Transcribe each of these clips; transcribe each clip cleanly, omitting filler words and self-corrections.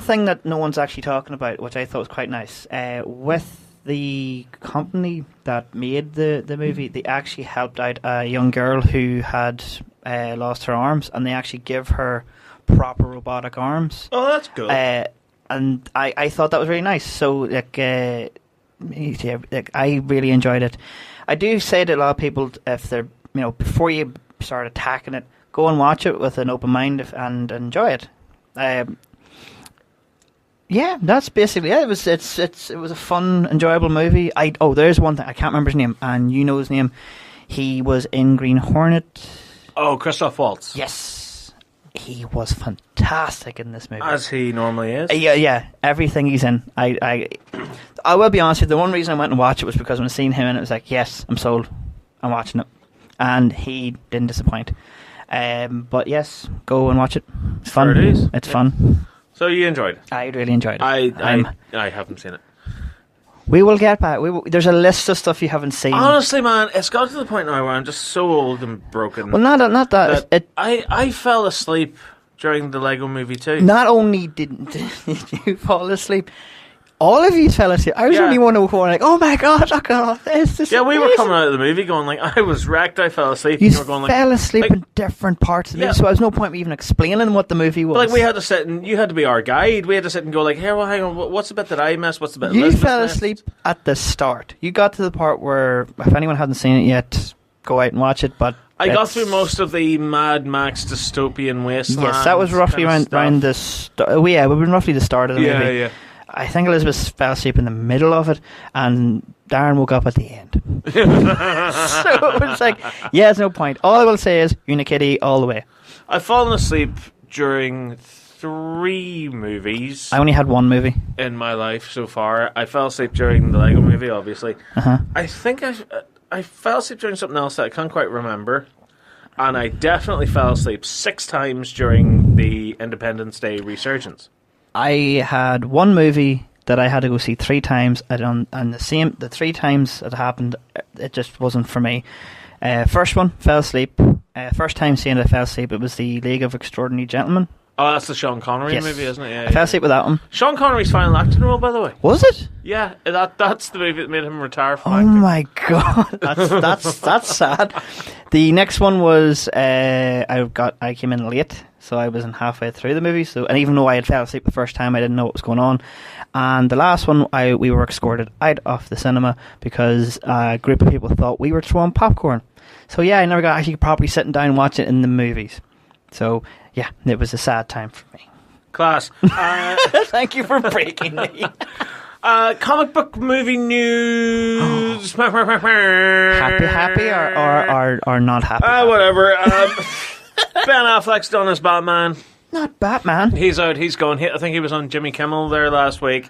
thing that no one's actually talking about, which I thought was quite nice, with the company that made the movie, they actually helped out a young girl who had lost her arms, and they actually give her proper robotic arms. Oh, that's good. And I thought that was really nice. So, like, I really enjoyed it. I do say to a lot of people, if they're, before you start attacking it, go and watch it with an open mind and enjoy it. Yeah, that's basically it. It was a fun, enjoyable movie. There's one thing I can't remember his name, and you know his name. He was in Green Hornet. Oh, Christoph Waltz. Yes, he was fantastic in this movie, as he normally is. Yeah, everything he's in. I will be honest with you. The one reason I went and watched it was because when I seen him in it, was like, yes, I'm sold. I'm watching it, and he didn't disappoint. But yes, go and watch it. It's fun. Sure it is. It's fun. So you enjoyed it? I really enjoyed it. I haven't seen it. We will get back. There's a list of stuff you haven't seen. Honestly, man, it's got to the point now where I'm just so old and broken. Well, not that. I fell asleep during the Lego Movie too. Not only did you fall asleep, all of you fell asleep. I was only one who was like, "Oh my god, look at all this!" This yeah, we amazing. were coming out of the movie going like, "I was wrecked. I fell asleep." You and were going, fell asleep in different parts of the movie, so there was no point in me even explaining what the movie was. But, like, we had to sit and you had to be our guide. We had to sit and go like, "Here, well, hang on. What's the bit that I missed? What's the bit?" You Elizabeth fell missed? asleep at the start. You got to the part where, if anyone hasn't seen it yet, go out and watch it. But I got through most of the Mad Max dystopian wasteland. Yes, that was roughly around the start. We've been roughly the start of the movie. Yeah. I think Elizabeth fell asleep in the middle of it, and Darren woke up at the end. So it was like, yeah, there's no point. All I will say is, Unikitty all the way. I've fallen asleep during 3 movies. I only had one movie in my life so far. I fell asleep during the Lego Movie, obviously. I think I fell asleep during something else that I can't quite remember. And I definitely fell asleep 6 times during the Independence Day resurgence. I had one movie that I had to go see 3 times, and the 3 times it happened, it just wasn't for me. First one, fell asleep. First time seeing it, I fell asleep. It was the League of Extraordinary Gentlemen. Oh, that's the Sean Connery Yes. movie, isn't it? Yeah, I fell asleep with that one. Sean Connery's final acting role, by the way. Was it? Yeah, that's the movie that made him retire from Oh acting. my god, that's sad. The next one was I came in late, so I wasn't halfway through the movie. So, and even though I had fell asleep the first time, I didn't know what was going on. And the last one, we were escorted out of the cinema because a group of people thought we were throwing popcorn. So yeah, I never got actually properly sitting down and watching it in the movies. So yeah, it was a sad time for me. Class. Thank you for breaking me. Comic book movie news. Happy or not happy? Whatever. Ben Affleck's done as Batman. Not Batman. He's out. He's gone. I think he was on Jimmy Kimmel there last week,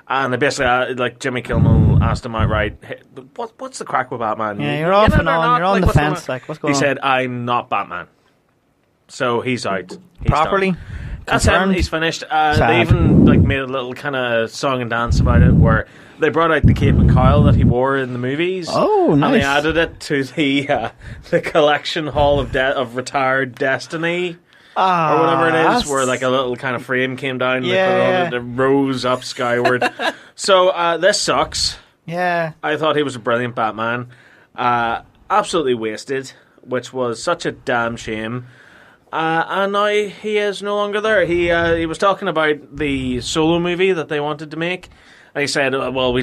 and they basically Jimmy Kimmel asked him outright, hey, "What's the crack with Batman? Yeah, you're off and on. You're on the fence. Like, what's going on?" He said, "I'm not Batman." So he's out. He's properly. Done. That's Confirmed? him. He's finished. They even made a little kind of song and dance about it, where they brought out the cape and cowl that he wore in the movies. Oh, nice! And they added it to the collection hall of retired Destiny. Or whatever it is, where like a little kind of frame came down and they put it on it, it rose up skyward. So this sucks. Yeah. I thought he was a brilliant Batman. Absolutely wasted, which was such a damn shame. And now he is no longer there. He was talking about the Solo movie that they wanted to make. And he said, well,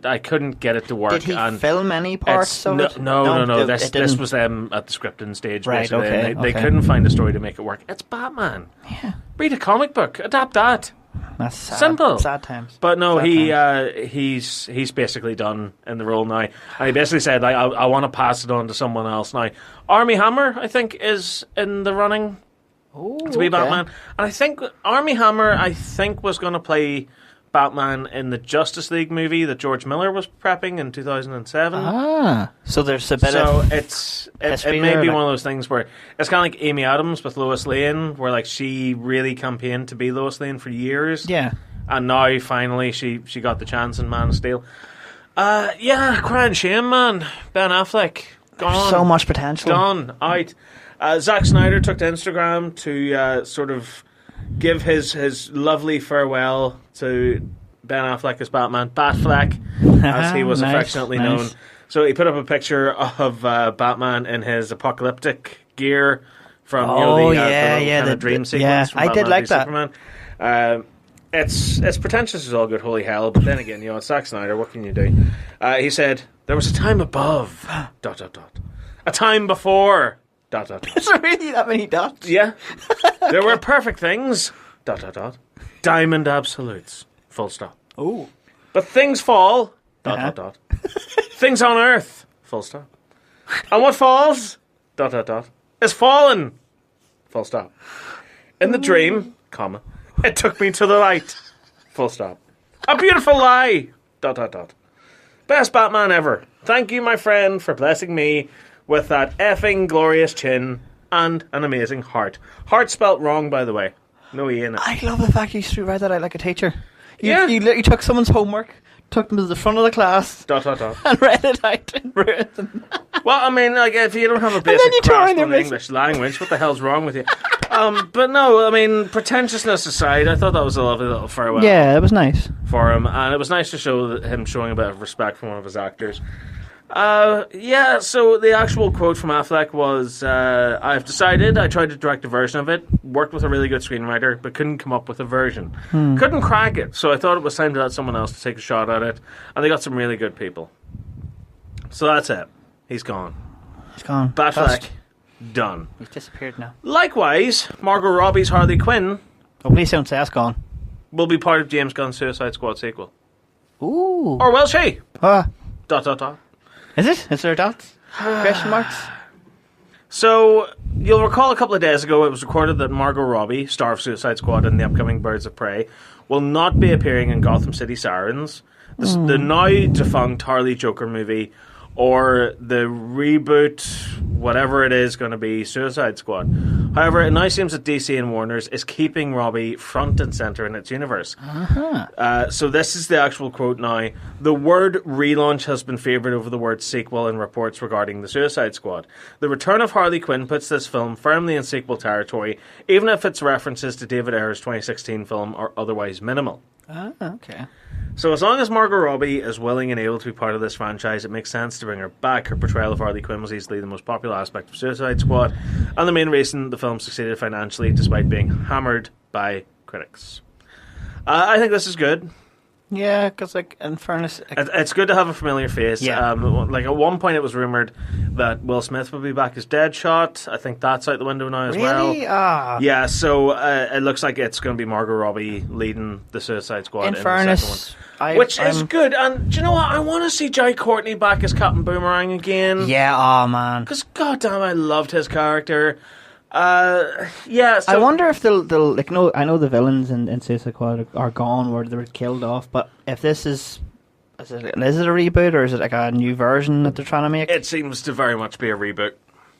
I couldn't get it to work. Did he and film any parts of it? No. This was them at the scripting stage, right, basically. okay, They couldn't find a story to make it work. It's Batman. Yeah. Read a comic book. Adapt that. That's sad. Simple. Sad times. But no, sad he's basically done in the role now. And he basically said, I want to pass it on to someone else now. Armie Hammer, I think, is in the running to be Batman. And I think Armie Hammer, was going to play Batman in the Justice League movie that George Miller was prepping in 2007. So there's a bit of... it may be one of those things where it's kind of like Amy Adams with Lois Lane, where like she really campaigned to be Lois Lane for years. Yeah. And now finally she got the chance in Man of Steel. Crying shame, man. Ben Affleck gone. So much potential. Gone out. Zack Snyder took to Instagram to sort of give his lovely farewell to Ben Affleck as Batman, Batfleck, as he was affectionately known. So he put up a picture of Batman in his apocalyptic gear from the dream sequence. From I did like that. Superman. It's pretentious as all good holy hell, but then again, it's Zack Snyder. What can you do? He said there was a time above ... a time before ... Is there really that many dots? Yeah. There were perfect things ... diamond absolutes, full stop. Oh. But things fall ... things on earth, full stop. And what falls ... is fallen, full stop. In the dream, comma, it took me to the light, full stop. A beautiful lie ... Best Batman ever. Thank you, my friend, for blessing me with that effing glorious chin and an amazing heart. Heart spelt wrong, by the way. No E in it. I love the fact you read that out like a teacher. You literally took someone's homework, took them to the front of the class, ... and read it out in written. Well, I mean, like, if you don't have a basic grasp on the English language, what the hell's wrong with you? But no, I mean, pretentiousness aside, I thought that was a lovely little farewell. Yeah, it was nice for him, and it was nice to show him showing a bit of respect for one of his actors. So the actual quote from Affleck was, I've decided, I tried to direct a version of it, worked with a really good screenwriter, but couldn't come up with a version. Couldn't crack it, so I thought it was time to let someone else to take a shot at it, and they got some really good people. So that's it. He's gone. He's gone. Batfleck, done. He's disappeared now. Likewise, Margot Robbie's Harley Quinn... Oh, please don't say that's gone. ...will be part of James Gunn's Suicide Squad sequel. Ooh. Or will she? ... Is it? Is there dots? Question marks? So, you'll recall a couple of days ago it was recorded that Margot Robbie, star of Suicide Squad and the upcoming Birds of Prey, will not be appearing in Gotham City Sirens, the now defunct Harley Joker movie, or the reboot, whatever it is going to be, Suicide Squad. However, it now seems that DC and Warner's is keeping Robbie front and centre in its universe. So this is the actual quote now. The word relaunch has been favoured over the word sequel in reports regarding the Suicide Squad. The return of Harley Quinn puts this film firmly in sequel territory, even if its references to David Ayer's 2016 film are otherwise minimal. Okay. So as long as Margot Robbie is willing and able to be part of this franchise, it makes sense to bring her back. Her portrayal of Harley Quinn was easily the most popular aspect of Suicide Squad, and the main reason the film succeeded financially despite being hammered by critics. I think this is good. Yeah, because, like, in fairness... It's good to have a familiar face. Yeah. Like, at one point it was rumoured that Will Smith would be back as Deadshot. I think that's out the window now as well. Really? Yeah, so it looks like it's going to be Margot Robbie leading the Suicide Squad in fairness, the second one. Which is good. And do you know what? I want to see Jai Courtney back as Captain Boomerang again. Yeah, man. Because, goddamn, I loved his character. So I wonder if they'll like. No, I know the villains in Suicide Squad are gone, where they were killed off. But if this is it a reboot, or is it like a new version that they're trying to make? It seems to very much be a reboot.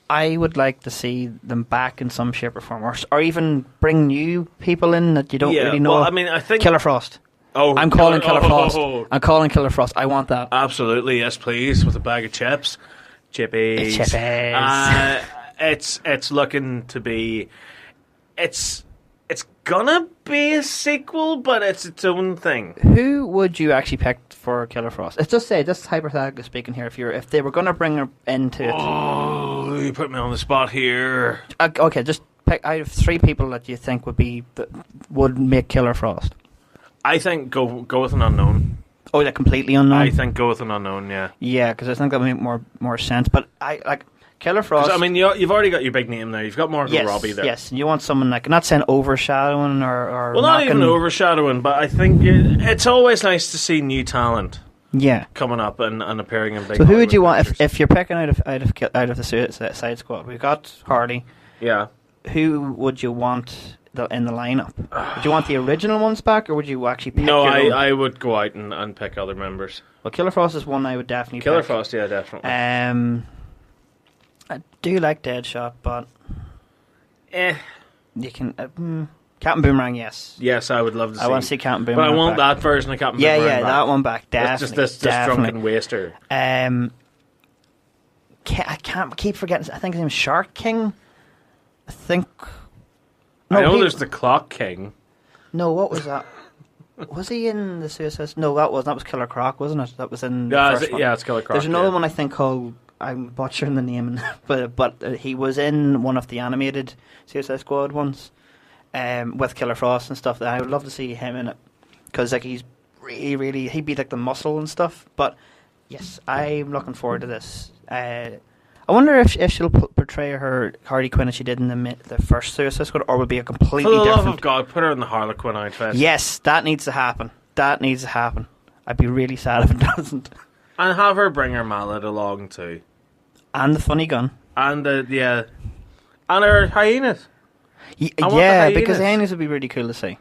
I would like to see them back in some shape or form, or even bring new people in that you don't really know. Well, I mean, I think Killer Frost. Oh, I'm calling Killer Frost. I'm calling Killer Frost. I want that. Absolutely, yes, please, with a bag of chips, chippies. It's looking to be. It's gonna be a sequel, but it's its own thing. Who would you actually pick for Killer Frost? Let's just say, just hypothetically speaking here, if they were gonna bring her into it. Oh, you put me on the spot here. Okay, just pick out of 3 people that you think would make Killer Frost. I think go with an unknown. Oh, they're completely unknown. I think go with an unknown. Yeah. Yeah, because I think that would make more sense. But I like. Killer Frost. I mean, you've already got your big name there. You've got Margot Robbie there. Yes, you want someone like, not saying overshadowing or well, not even overshadowing, but I think it's always nice to see new talent. Yeah, coming up and appearing in big. So who would you want if you're picking out of the Suicide Squad? We've got Hardy. Yeah. Who would you want in the lineup? Would you want the original ones back, or would you actually pick? No, I would go out and pick other members. Well, Killer Frost is one I would definitely. Killer pick. Frost, yeah, definitely. I do like Deadshot, but you can Captain Boomerang, yes. Yes, I would love to see. I want to see Captain Boomerang. But I want that version of Captain Boomerang. Yeah, back. that one back. Definitely. This drunken waster. I can't keep forgetting. I think his name is Shark King. I think No, I know there's the Clock King. No, what was that? Was he in the Suicide? No, that was Killer Croc, wasn't it? That was in the first one. Yeah, it's Killer Croc. There's another one I think called, I'm butchering the name, but he was in one of the animated Suicide Squad ones, with Killer Frost and stuff. That I would love to see him in it, because like he's really he'd be like the muscle and stuff. But yes, I'm looking forward to this. I wonder if she'll portray her Harley Quinn as she did in the first Suicide Squad, or would be a completely different. For the love of God, put her in the Harlequin outfit. Yes, that needs to happen. That needs to happen. I'd be really sad if it doesn't. And have her bring her mallet along too. And the funny gun. And and her hyenas. Yeah, because the hyenas would be really cool to see.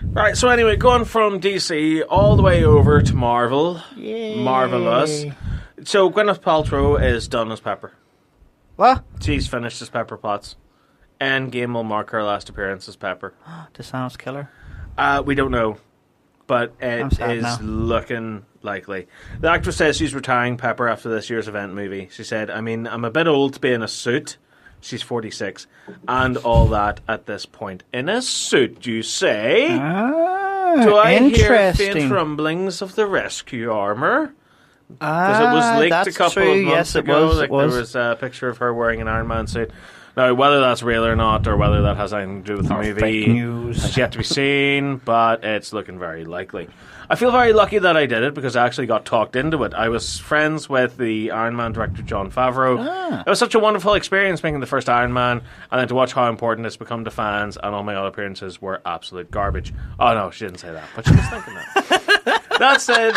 Right, so anyway, going from DC all the way over to Marvel. Yay. Marvelous. So Gwyneth Paltrow is done as Pepper. What? She's finished as Pepper Potts. Endgame will mark her last appearance as Pepper. Does Thanos kill her? We don't know, but it is looking likely. The actress says she's retiring Pepper after this year's event movie. She said, I mean, I'm a bit old to be in a suit. She's 46. And all that at this point. In a suit, you say? Do I hear faint rumblings of the rescue armour? Because it was leaked a couple of months ago. There was a picture of her wearing an Iron Man suit. Now, whether that's real or not, or whether that has anything to do with the movie, has yet to be seen, but it's looking very likely. I feel very lucky that I did it, because I actually got talked into it. I was friends with the Iron Man director, Jon Favreau. It was such a wonderful experience making the first Iron Man, and then to watch how important it's become to fans, and all my other appearances were absolute garbage. Oh, no, she didn't say that, but she was thinking that. That said,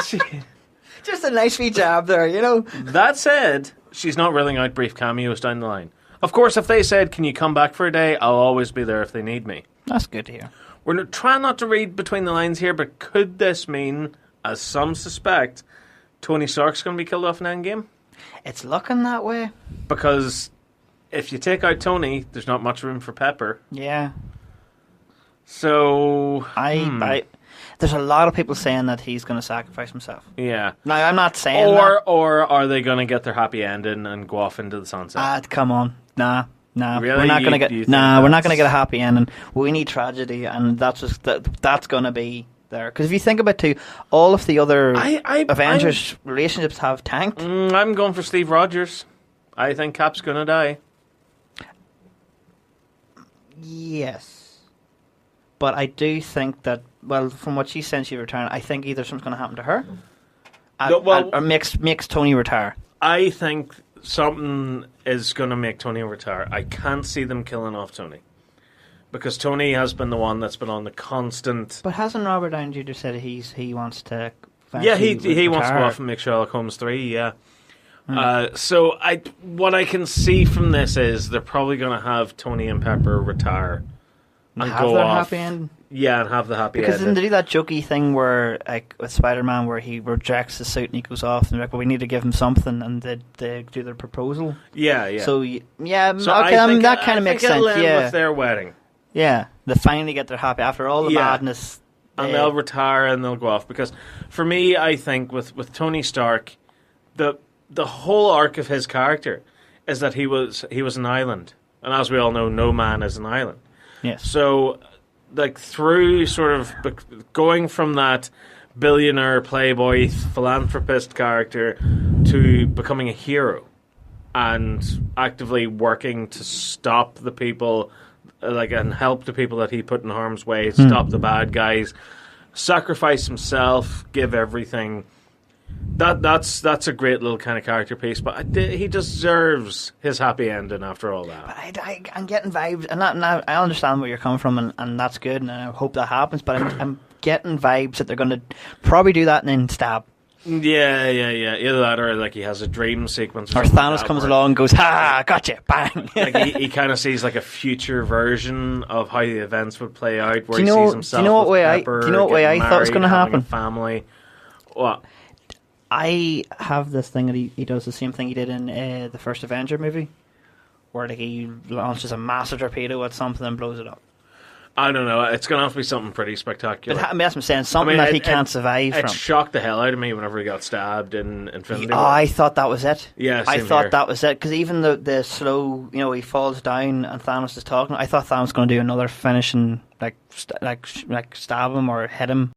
just a nice wee jab there, you know. That said, she's not ruling out brief cameos down the line. Of course, if they said, can you come back for a day, I'll always be there if they need me. That's good to hear. We're trying not to read between the lines here, but could this mean, as some suspect, Tony Stark's going to be killed off in Endgame? It's looking that way. Because if you take out Tony, there's not much room for Pepper. Yeah. So... There's a lot of people saying that he's going to sacrifice himself. Yeah. Now, I'm not saying that. Or are they going to get their happy ending and go off into the sunset? Come on. Nah. Really? We're not going to get. Nah, we're not going to get a happy ending. We need tragedy, and that's going to be there. Because if you think about too, all of the other Avengers relationships have tanked. I'm going for Steve Rogers. I think Cap's going to die. Yes, but I do think that. Well, from what she said, she returned. I think either something's going to happen to her, or makes Tony retire. I think something is going to make Tony retire. I can't see them killing off Tony, because Tony has been the one that's been on the constant. But hasn't Robert Downey Jr. said he wants to? Yeah, he wants to go off and make Sherlock Holmes 3. Yeah. So what I can see from this is they're probably going to have Tony and Pepper retire and have go their off. Happy end. Yeah, and have the happy because end. Because they do that jokey thing where, like with Spider-Man, where he rejects the suit and he goes off, and they're like, "Well, we need to give him something," and they do their proposal. Yeah. So yeah, so okay, that kind of makes sense. Yeah, with their wedding. Yeah, they finally get their happy after all the madness, and they'll retire and they'll go off. Because for me, I think with Tony Stark, the whole arc of his character is that he was an island, and as we all know, no man is an island. Yes. So, like, through sort of going from that billionaire, playboy, philanthropist character to becoming a hero and actively working to stop the people, and help the people that he put in harm's way, stop the bad guys, sacrifice himself, give everything. That's a great little kind of character piece, but he deserves his happy ending after all that. But I'm getting vibes, and I understand where you're coming from, and that's good, and I hope that happens. But I'm getting vibes that they're going to probably do that and then stab. Yeah. Either that, or like he has a dream sequence, or Thanos comes along and goes, "Ha, gotcha, bang!" Like he kind of sees like a future version of how the events would play out, where he sees himself. Do you know what way I thought it was going to happen? Family. What? I have this thing that he does the same thing he did in the first Avenger movie, where like he launches a massive torpedo at something and blows it up. I don't know. It's going to have to be something pretty spectacular. But that's what I'm saying. Something that he can't survive from. It shocked the hell out of me whenever he got stabbed in Infinity War. I thought that was it. Yeah, I thought here. that was it. Because even the slow, he falls down and Thanos is talking. I thought Thanos was going to do another finishing, like stab him or hit him